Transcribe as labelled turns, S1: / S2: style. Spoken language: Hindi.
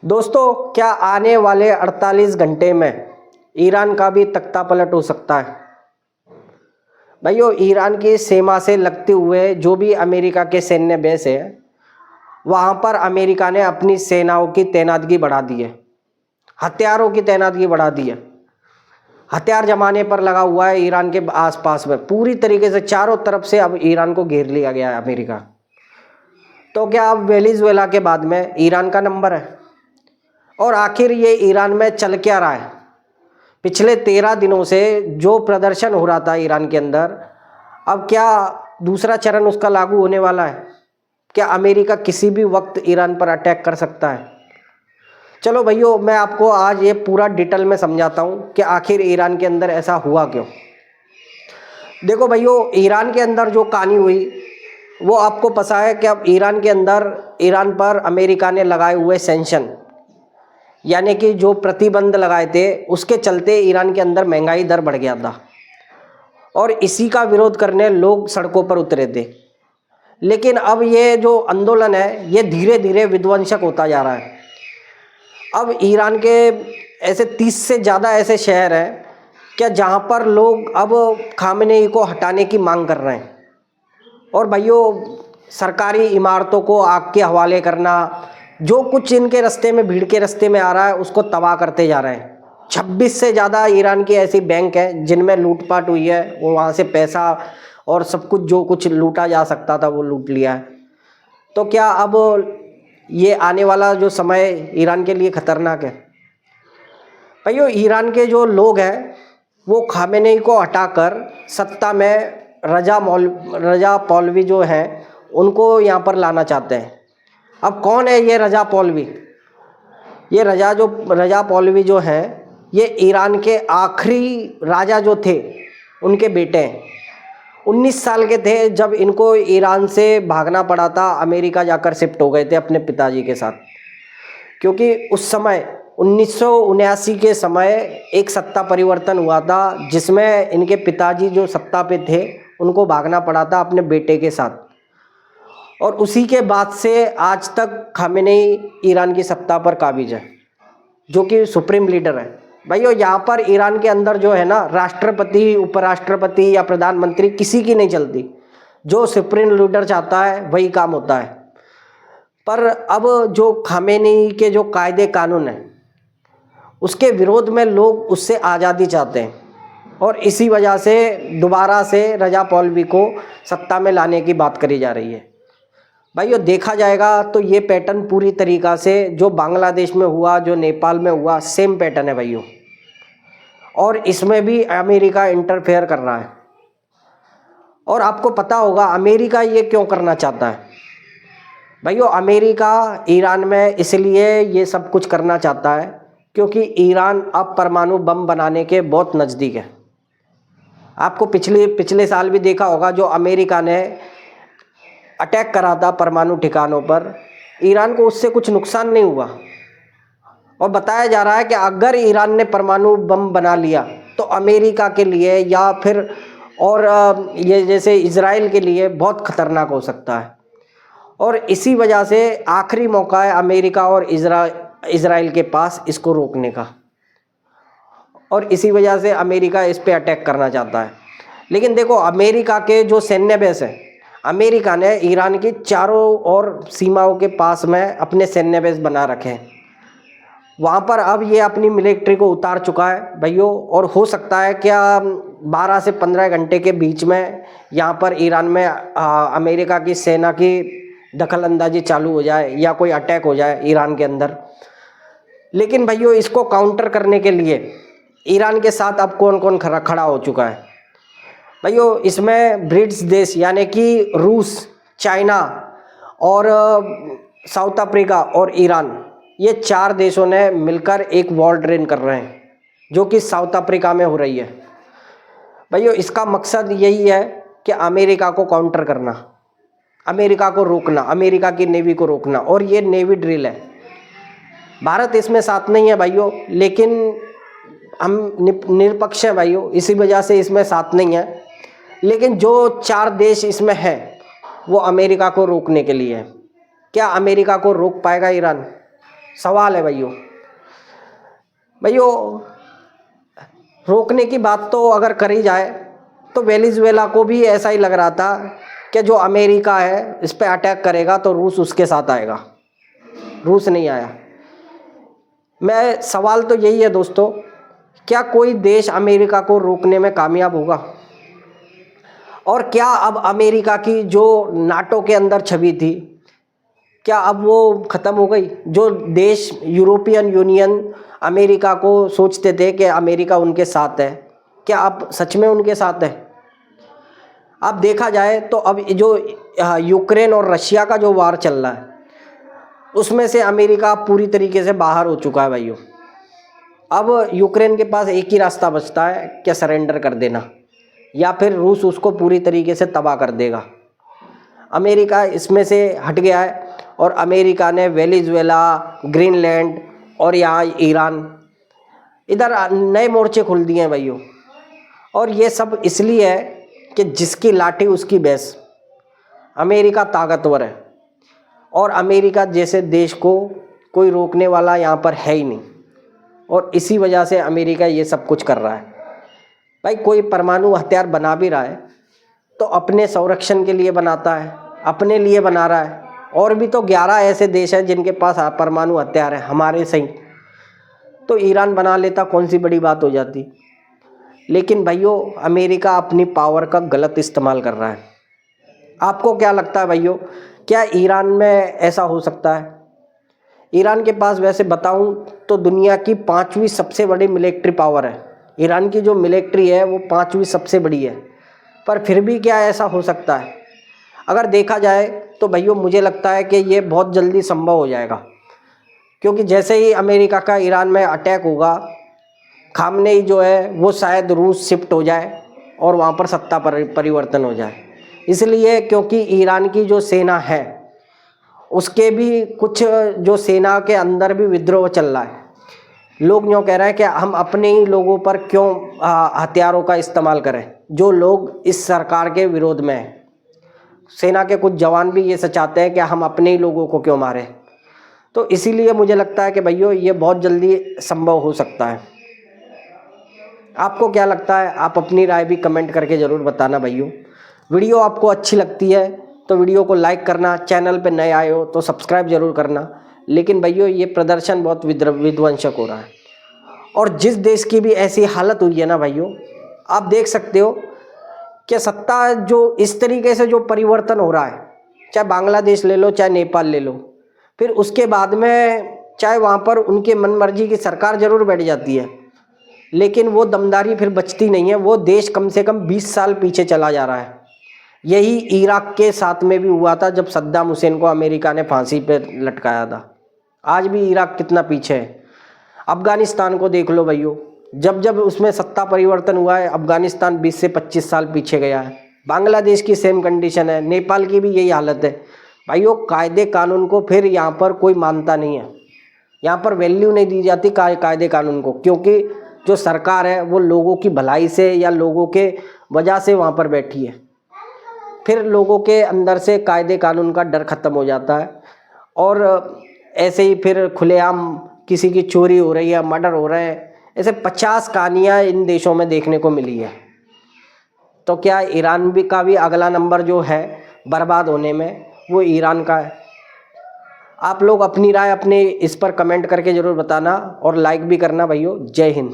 S1: दोस्तों, क्या आने वाले 48 घंटे में ईरान का भी तख्ता पलट हो सकता है? भाइयों, ईरान की सीमा से लगते हुए जो भी अमेरिका के सैन्य बेस है, वहाँ पर अमेरिका ने अपनी सेनाओं की तैनातगी बढ़ा दी है, हथियारों की तैनातगी बढ़ा दी है। हथियार जमाने पर लगा हुआ है ईरान के आसपास में, पूरी तरीके से चारों तरफ से अब ईरान को घेर लिया गया है अमेरिका। तो क्या अब वेनेजुएला के बाद में ईरान का नंबर है? और आखिर ये ईरान में चल क्या रहा है? पिछले 13 दिनों से जो प्रदर्शन हो रहा था ईरान के अंदर, अब क्या दूसरा चरण उसका लागू होने वाला है? क्या अमेरिका किसी भी वक्त ईरान पर अटैक कर सकता है? चलो भाइयों, मैं आपको आज ये पूरा डिटेल में समझाता हूँ कि आखिर ईरान के अंदर ऐसा हुआ क्यों। देखो भाइयों, ईरान के अंदर जो कहानी हुई वो आपको पता है कि अब ईरान के अंदर ईरान पर अमेरिका ने लगाए हुए सैंक्शन, यानी कि जो प्रतिबंध लगाए थे, उसके चलते ईरान के अंदर महंगाई दर बढ़ गया था और इसी का विरोध करने लोग सड़कों पर उतरे थे। लेकिन अब ये जो आंदोलन है ये धीरे धीरे विध्वंसक होता जा रहा है। अब ईरान के ऐसे 30 से ज़्यादा ऐसे शहर हैं क्या जहाँ पर लोग अब खामेनेई को हटाने की मांग कर रहे हैं। और भाइयों, सरकारी इमारतों को आग के हवाले करना, जो कुछ इनके रास्ते में, भीड़ के रास्ते में आ रहा है, उसको तबाह करते जा रहे हैं। 26 से ज़्यादा ईरान की ऐसी बैंक हैं जिनमें लूटपाट हुई है, वो वहाँ से पैसा और सब कुछ जो कुछ लूटा जा सकता था वो लूट लिया है। तो क्या अब ये आने वाला जो समय ईरान के लिए ख़तरनाक है? भाइयों, ईरान के जो लोग हैं वो खामेनेई को हटाकर सत्ता में रजा पहलवी जो हैं उनको यहाँ पर लाना चाहते हैं। अब कौन है ये रजा पहलवी? ये रजा पहलवी जो हैं ये ईरान के आखिरी राजा जो थे उनके बेटे हैं। 19 साल के थे जब इनको ईरान से भागना पड़ा था, अमेरिका जाकर शिफ्ट हो गए थे अपने पिताजी के साथ, क्योंकि उस समय 1979 के समय एक सत्ता परिवर्तन हुआ था जिसमें इनके पिताजी जो सत्ता पे थे उनको भागना पड़ा था अपने बेटे के साथ। और उसी के बाद से आज तक खामेनेई ईरान की सत्ता पर काबिज है, जो कि सुप्रीम लीडर है। भाइयों, यहाँ पर ईरान के अंदर जो है ना, राष्ट्रपति, उपराष्ट्रपति या प्रधानमंत्री किसी की नहीं चलती। जो सुप्रीम लीडर चाहता है वही काम होता है। पर अब जो खामेनेई के जो कायदे कानून हैं उसके विरोध में लोग उससे आज़ादी चाहते हैं और इसी वजह से दोबारा से रजा पहलवी को सत्ता में लाने की बात करी जा रही है। भाइयों, देखा जाएगा तो ये पैटर्न पूरी तरीक़ा से जो बांग्लादेश में हुआ, जो नेपाल में हुआ, सेम पैटर्न है भाइयों। और इसमें भी अमेरिका इंटरफेयर कर रहा है। और आपको पता होगा अमेरिका ये क्यों करना चाहता है। भाइयों, अमेरिका ईरान में इसलिए ये सब कुछ करना चाहता है क्योंकि ईरान अब परमाणु बम बनाने के बहुत नज़दीक है। आपको पिछले साल भी देखा होगा, जो अमेरिका ने अटैक करा था परमाणु ठिकानों पर, ईरान को उससे कुछ नुकसान नहीं हुआ। और बताया जा रहा है कि अगर ईरान ने परमाणु बम बना लिया तो अमेरिका के लिए या फिर और ये जैसे इजराइल के लिए बहुत ख़तरनाक हो सकता है। और इसी वजह से आखिरी मौका है अमेरिका और इजराइल के पास इसको रोकने का, और इसी वजह से अमेरिका इस पे अटैक करना चाहता है। लेकिन देखो, अमेरिका के जो सैन्य बेस है, अमेरिका ने ईरान की चारों ओर सीमाओं के पास में अपने सैन्य बेस बना रखे हैं। वहाँ पर अब ये अपनी मिलिट्री को उतार चुका है भाइयों। और हो सकता है क्या 12 से 15 घंटे के बीच में यहाँ पर ईरान में अमेरिका की सेना की दखल अंदाजी चालू हो जाए या कोई अटैक हो जाए ईरान के अंदर। लेकिन भाइयों, इसको काउंटर करने के लिए ईरान के साथ अब कौन कौन खड़ा हो चुका है? भाइयों, इसमें ब्रिक्स देश यानी कि रूस, चाइना और साउथ अफ्रीका और ईरान, ये 4 देशों ने मिलकर एक वॉर ट्रेन कर रहे हैं जो कि साउथ अफ्रीका में हो रही है। भाइयों, इसका मकसद यही है कि अमेरिका को काउंटर करना, अमेरिका को रोकना, अमेरिका की नेवी को रोकना। और ये नेवी ड्रिल है। भारत इसमें साथ नहीं है भाइयों, लेकिन हम निरपक्ष हैं भाइयों, इसी वजह से इसमें साथ नहीं है। लेकिन जो 4 देश इसमें हैं वो अमेरिका को रोकने के लिए है। क्या अमेरिका को रोक पाएगा ईरान? सवाल है भाइयों। रोकने की बात तो अगर करी जाए तो वेनेजुएला को भी ऐसा ही लग रहा था कि जो अमेरिका है इस पे अटैक करेगा तो रूस उसके साथ आएगा, रूस नहीं आया। मैं सवाल तो यही है दोस्तों, क्या कोई देश अमेरिका को रोकने में कामयाब होगा? और क्या अब अमेरिका की जो नाटो के अंदर छवि थी, क्या अब वो ख़त्म हो गई? जो देश यूरोपियन यूनियन अमेरिका को सोचते थे कि अमेरिका उनके साथ है, क्या अब सच में उनके साथ है? अब देखा जाए तो अब जो यूक्रेन और रशिया का जो वार चल रहा है उसमें से अमेरिका पूरी तरीके से बाहर हो चुका है भाइयों। अब यूक्रेन के पास एक ही रास्ता बचता है, क्या सरेंडर कर देना, या फिर रूस उसको पूरी तरीके से तबाह कर देगा। अमेरिका इसमें से हट गया है और अमेरिका ने वेनेजुएला, ग्रीनलैंड और यहाँ ईरान, इधर नए मोर्चे खोल दिए हैं भाइयों। और ये सब इसलिए है कि जिसकी लाठी उसकी भैंस। अमेरिका ताकतवर है और अमेरिका जैसे देश को कोई रोकने वाला यहाँ पर है ही नहीं, और इसी वजह से अमेरिका ये सब कुछ कर रहा है। भाई कोई परमाणु हथियार बना भी रहा है तो अपने संरक्षण के लिए बनाता है, अपने लिए बना रहा है। और भी तो 11 ऐसे देश हैं जिनके पास परमाणु हथियार है हमारे सही, तो ईरान बना लेता, कौन सी बड़ी बात हो जाती। लेकिन भाइयों अमेरिका अपनी पावर का गलत इस्तेमाल कर रहा है। आपको क्या लगता है भाइयों, क्या ईरान में ऐसा हो सकता है? ईरान के पास वैसे बताऊं तो दुनिया की 5वीं सबसे बड़ी मिलिट्री पावर है। ईरान की जो मिलिट्री है वो 5वीं सबसे बड़ी है, पर फिर भी क्या ऐसा हो सकता है? अगर देखा जाए तो भाइयों मुझे लगता है कि ये बहुत जल्दी संभव हो जाएगा, क्योंकि जैसे ही अमेरिका का ईरान में अटैक होगा, खामनेई जो है वो शायद रूस शिफ्ट हो जाए और वहाँ पर सत्ता परिवर्तन हो जाए। इसलिए क्योंकि ईरान की जो सेना है उसके भी कुछ जो सेना के अंदर भी विद्रोह चल रहा है। लोग यूँ कह रहे हैं कि हम अपने ही लोगों पर क्यों हथियारों का इस्तेमाल करें, जो लोग इस सरकार के विरोध में हैं। सेना के कुछ जवान भी ये सचाते हैं कि हम अपने ही लोगों को क्यों मारें। तो इसीलिए मुझे लगता है कि भैया ये बहुत जल्दी संभव हो सकता है। आपको क्या लगता है? आप अपनी राय भी कमेंट करके ज़रूर बताना भाइयों। वीडियो आपको अच्छी लगती है तो वीडियो को लाइक करना, चैनल पे नए आए हो तो सब्सक्राइब जरूर करना। लेकिन भाइयों ये प्रदर्शन बहुत विध्वंसक हो रहा है, और जिस देश की भी ऐसी हालत हुई है ना भाइयों, आप देख सकते हो कि सत्ता जो इस तरीके से जो परिवर्तन हो रहा है, चाहे बांग्लादेश ले लो चाहे नेपाल ले लो, फिर उसके बाद में चाहे वहाँ पर उनके मनमर्जी की सरकार जरूर बैठ जाती है, लेकिन वो दमदारी फिर बचती नहीं है। वो देश कम से कम 20 साल पीछे चला जा रहा है। यही इराक के साथ में भी हुआ था जब सद्दाम हुसैन को अमेरिका ने फांसी पे लटकाया था। आज भी इराक कितना पीछे है। अफ़गानिस्तान को देख लो भाइयों, जब जब उसमें सत्ता परिवर्तन हुआ है अफ़गानिस्तान 20 से 25 साल पीछे गया है। बांग्लादेश की सेम कंडीशन है, नेपाल की भी यही हालत है भाइयों। कायदे कानून को फिर यहाँ पर कोई मानता नहीं है, यहाँ पर वैल्यू नहीं दी जाती कायदे कानून को, क्योंकि जो सरकार है वो लोगों की भलाई से या लोगों के वजह से वहाँ पर बैठी है। फिर लोगों के अंदर से कायदे कानून का डर ख़त्म हो जाता है, और ऐसे ही फिर खुलेआम किसी की चोरी हो रही है, मर्डर हो रहे हैं। ऐसे 50 कहानियाँ इन देशों में देखने को मिली है। तो क्या ईरान भी का भी अगला नंबर जो है बर्बाद होने में वो ईरान का है? आप लोग अपनी राय अपने इस पर कमेंट करके ज़रूर बताना और लाइक भी करना भाइयों। जय हिंद।